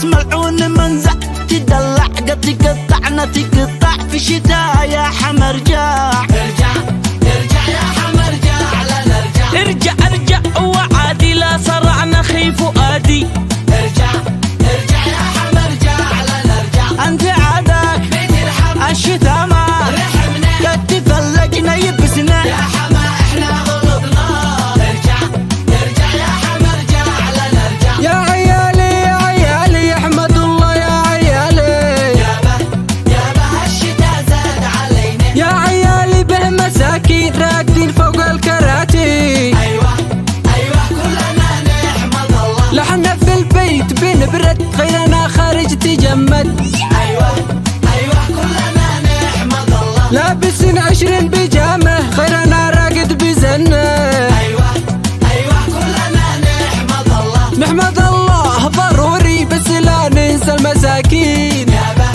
راس ملعون منزع تدلع تقطعنا تقطع في الشتاء يا حما ارجع ارجع ارجع يا حما ارجع لا نرجع ارجع ارجع وعادي لا صرعنا خي فؤادي ارجع ارجع يا حما ارجع لا نرجع انت عادك بيت الحما الشتاء ما رحمنا قد تفلقنا يبسنا يا حما احنا غلطنا ارجع ارجع يا حما ارجع لا نرجع يا عيالي يا عيالي احمد الله يا عيالي يابا هالشتا زاد علينا يا عيالي به مساكين راقدين فوق الكراتي ايوه كلنا نحمد الله لحنا في البيت بنبرد غيرنا خارج تجمد ايوه كلنا نحمد الله لابسين 20 بيجامه غيرنا راقد بزنه ايوه كلنا نحمد الله نحمد الله ضروري بس لا ننسى المساكين يابا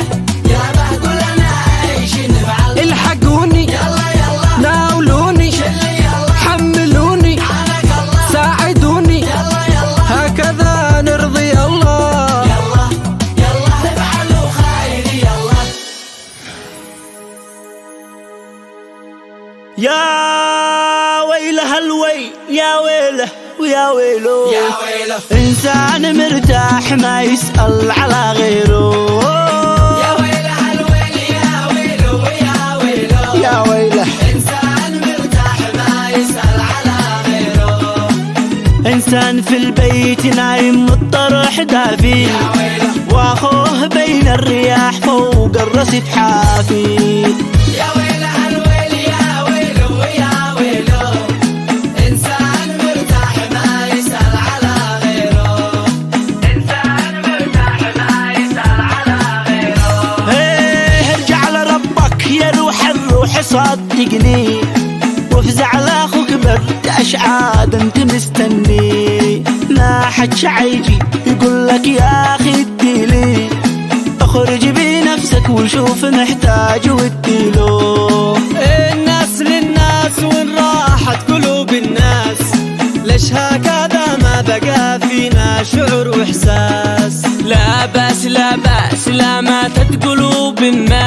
كلنا عايشين نفعل الحقوني يلا ناولوني شلي يلا حملوني عنك الله ساعدوني يلا هكذا نرضي الله يلا افعلوا خير يلا يا ويله الوي يا ويله ويا ويلو يا ويله إنسان مرتاح ما يسأل على غيره يا ويله الويل يا ويله يا ويله يا ويله انسان مرتاح ما يسأل على غيره إنسان في البيت نايم مطرح دافي يا ويله واخوه بين الرياح فوق الرصيف حافي يا ويله الويل يا ويله يا ويله انسان مرتاح ما يسأل على غيره انسان مرتاح ما يسأل على غيره ايه ارجع لربك يا الروح صدقني وافزع لاخوك برد اشعاد انت مستني ما حد شعيجي يقول لك يا اخي اديلي اخرج بنفسك وشوف محتاج واديله الناس للناس وين راحت قلوب الناس ليش هكذا ما بقى فينا شعور واحساس لا بأس لا بأس لا ماتت قلوب الناس